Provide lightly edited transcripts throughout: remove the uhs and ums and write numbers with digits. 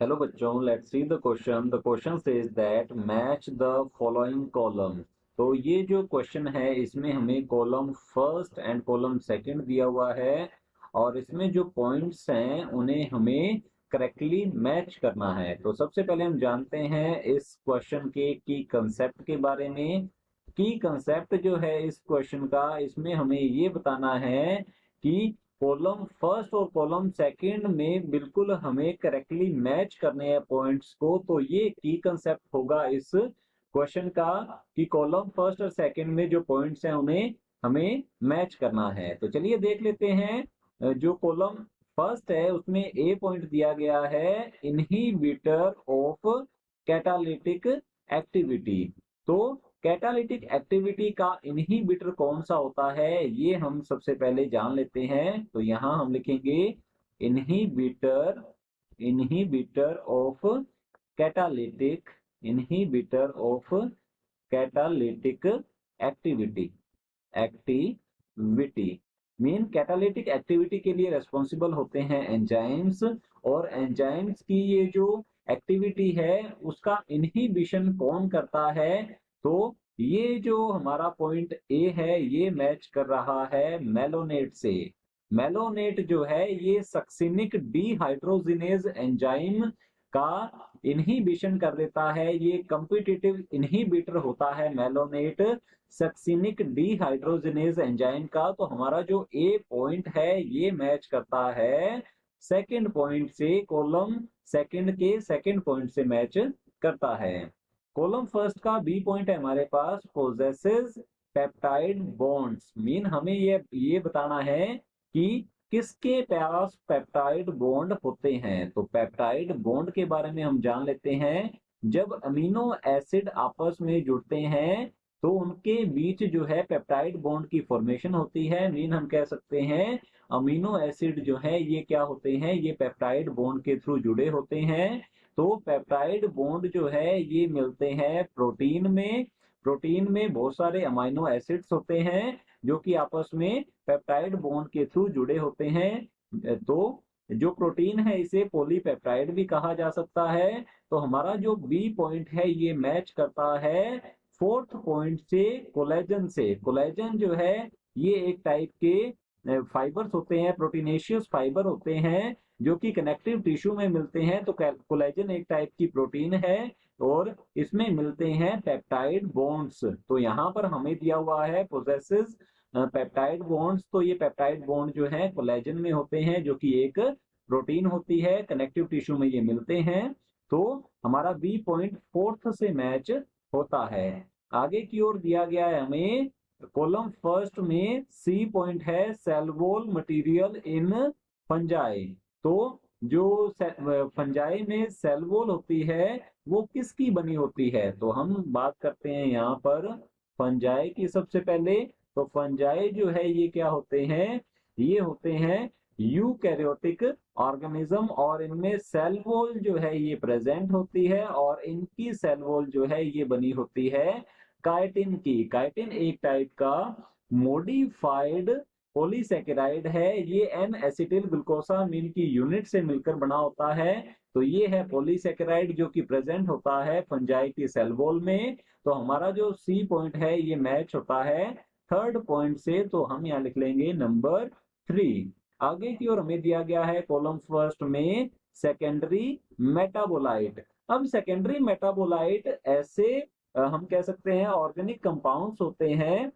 Hello बच्चों, let's see the question. The question says that match the following column. तो ये जो question है इसमें हमें column first and column second दिया हुआ है और इसमें जो पॉइंट्स हैं उन्हें हमें करेक्टली मैच करना है। तो सबसे पहले हम जानते हैं इस क्वेश्चन के की कंसेप्ट के बारे में। की कंसेप्ट जो है इस क्वेश्चन का, इसमें हमें ये बताना है कि कॉलम फर्स्ट और कॉलम सेकंड में बिल्कुल हमें करेक्टली मैच करने हैं पॉइंट्स को। तो ये की कंसेप्ट होगा इस क्वेश्चन का कि कॉलम फर्स्ट और सेकंड में जो पॉइंट्स हैं उन्हें हमें मैच करना है। तो चलिए देख लेते हैं। जो कॉलम फर्स्ट है उसमें ए पॉइंट दिया गया है इनहिबिटर ऑफ कैटालिटिक एक्टिविटी। तो कैटालिटिक एक्टिविटी का इनहिबिटर कौन सा होता है ये हम सबसे पहले जान लेते हैं। तो यहां हम लिखेंगे inhibitor inhibitor of catalytic inhibitor of catalytic activity activity mean catalytic activity के लिए रेस्पॉन्सिबल होते हैं एंजाइम्स। और एंजाइम्स की ये जो एक्टिविटी है उसका इनहिबिशन कौन करता है। तो ये जो हमारा पॉइंट ए है ये मैच कर रहा है मेलोनेट से। मेलोनेट जो है ये सक्सिनिक डीहाइड्रोजिनेज एंजाइम का इनहिबिशन कर देता है। ये कॉम्पिटिटिव इनहिबिटर होता है मेलोनेट सक्सिनिक डीहाइड्रोजिनेज एंजाइम का। तो हमारा जो ए पॉइंट है ये मैच करता है सेकंड पॉइंट से, कॉलम सेकंड के सेकंड पॉइंट से मैच करता है। कॉलम फर्स्ट का बी पॉइंट है हमारे पास पोजेसेस पेप्टाइड बॉन्ड्स। मीन हमें ये बताना है कि किसके पास पेप्टाइड बॉन्ड होते हैं। तो पेप्टाइड बॉन्ड के बारे में हम जान लेते हैं। जब अमीनो एसिड आपस में जुड़ते हैं तो उनके बीच जो है पेप्टाइड बॉन्ड की फॉर्मेशन होती है। मीन हम कह सकते हैं अमीनो एसिड जो है ये क्या होते हैं, ये पेप्टाइड बॉन्ड के थ्रू जुड़े होते हैं। तो पेप्टाइड बॉन्ड जो है ये मिलते हैं प्रोटीन में। प्रोटीन में बहुत सारे अमीनो एसिड्स होते हैं जो कि आपस में पेप्टाइड बॉन्ड के थ्रू जुड़े होते हैं। तो जो प्रोटीन है इसे पॉलीपेप्टाइड भी कहा जा सकता है। तो हमारा जो बी पॉइंट है ये मैच करता है फोर्थ पॉइंट से कोलेजन से। कोलेजन जो है ये एक टाइप के फाइबर्स होते हैं, प्रोटीनेशियस फाइबर होते हैं जो कि कनेक्टिव टिश्यू में मिलते हैं। तो कोलेजन एक टाइप की प्रोटीन है और इसमें मिलते हैं पेप्टाइड बॉन्ड्स। तो यहाँ पर हमें दिया हुआ है पोजेसेस पेप्टाइड बॉन्ड्स। तो ये पेप्टाइड बॉन्ड जो है कोलेजन में होते हैं जो कि एक प्रोटीन होती है, कनेक्टिव टिश्यू में ये मिलते हैं। तो हमारा बी पॉइंट फोर्थ से मैच होता है। आगे की ओर दिया गया है हमें कॉलम फर्स्ट में सी पॉइंट है cell wall material in fungi. तो जो फंजाई में सेल वॉल होती है वो किसकी बनी होती है। तो हम बात करते हैं यहाँ पर फंजाई की सबसे पहले। तो फंजाई जो है ये क्या होते हैं, ये होते हैं यूकैरियोटिक ऑर्गेनिज्म और इनमें सेल वॉल जो है ये प्रेजेंट होती है और इनकी सेल वॉल जो है ये बनी होती है काइटिन की। काइटिन एक टाइप का मॉडिफाइड पॉलीसेकेराइड है। ये एन एसिटिल ग्लूकोसामीन की यूनिट से मिलकर बना होता है। तो ये है पॉलीसेकेराइड जो कि प्रेजेंट होता है फंजाई की सेल वॉल में। तो हमारा जो सी पॉइंट है ये मैच होता है थर्ड पॉइंट से। तो हम यहाँ लिख लेंगे नंबर 3। आगे की ओर हमें दिया गया है कॉलम फर्स्ट में सेकेंडरी मेटाबोलाइट। अब सेकेंडरी मेटाबोलाइट ऐसे हम कह सकते हैं ऑर्गेनिक कंपाउंड्स होते हैं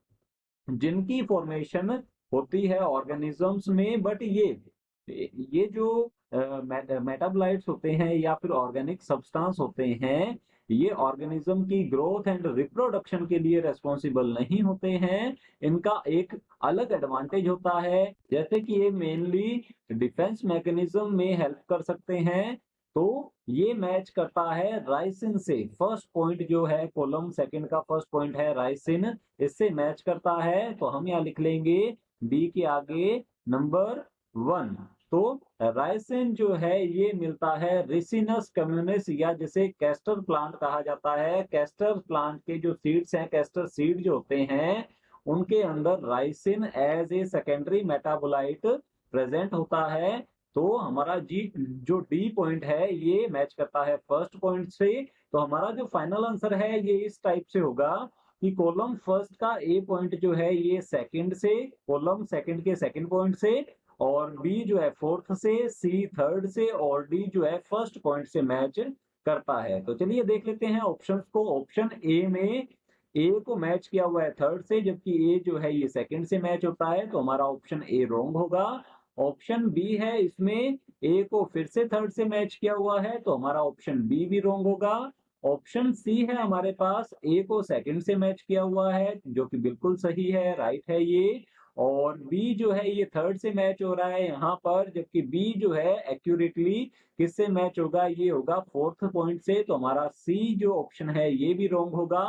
जिनकी फॉर्मेशन होती है ऑर्गेनिजम्स में। बट ये जो मेटाबोलाइट्स होते हैं या फिर ऑर्गेनिक सब्सटेंस होते हैं ये ऑर्गेनिज्म की ग्रोथ एंड रिप्रोडक्शन के लिए रेस्पॉन्सिबल नहीं होते हैं। इनका एक अलग एडवांटेज होता है, जैसे कि ये मेनली डिफेंस मैकेनिज्म में हेल्प कर सकते हैं। तो ये मैच करता है राइसिन से। फर्स्ट पॉइंट जो है कॉलम सेकंड का फर्स्ट पॉइंट है राइसिन, इससे मैच करता है। तो हम यहाँ लिख लेंगे बी के आगे नंबर 1। तो राइसिन जो है ये मिलता है रिसिनस कम्युनिस या जिसे कैस्टर प्लांट कहा जाता है। कैस्टर प्लांट के जो सीड्स हैं, कैस्टर सीड जो होते हैं उनके अंदर ricin as a secondary metabolite present होता है। तो हमारा जो डी पॉइंट है ये मैच करता है फर्स्ट पॉइंट से। तो हमारा जो फाइनल आंसर है ये इस टाइप से होगा कि कॉलम फर्स्ट का ए पॉइंट जो है ये सेकंड से, कॉलम सेकंड के सेकंड पॉइंट से, और बी जो है फोर्थ से, सी थर्ड से, और डी जो है फर्स्ट पॉइंट से मैच करता है। तो चलिए देख लेते हैं ऑप्शंस को। ऑप्शन ए में ए को मैच किया हुआ है थर्ड से, जबकि ए जो है ये सेकंड से मैच होता है, तो हमारा ऑप्शन ए रॉन्ग होगा। ऑप्शन बी है, इसमें ए को फिर से थर्ड से मैच किया हुआ है, तो हमारा ऑप्शन बी भी रॉन्ग होगा। ऑप्शन सी है हमारे पास, ए को सेकंड से मैच किया हुआ है, जो कि बिल्कुल सही है, राइट है ये। और बी जो है ये थर्ड से मैच हो रहा है यहाँ पर, जबकि बी जो है एक्यूरेटली किससे मैच होगा, ये होगा फोर्थ पॉइंट से। तो हमारा सी जो ऑप्शन है ये भी रॉन्ग होगा।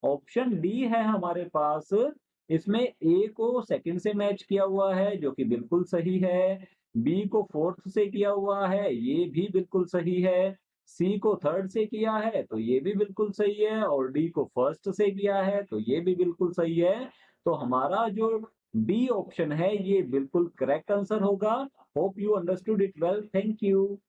ऑप्शन डी है हमारे पास, इसमें ए को सेकंड से मैच किया हुआ है, जो कि बिल्कुल सही है। बी को फोर्थ से किया हुआ है, ये भी बिल्कुल सही है। सी को थर्ड से किया है, तो ये भी बिल्कुल सही है। और डी को फर्स्ट से किया है, तो ये भी बिल्कुल सही है। तो हमारा जो डी ऑप्शन है ये बिल्कुल करेक्ट आंसर होगा। Hope you understood it well. Thank you.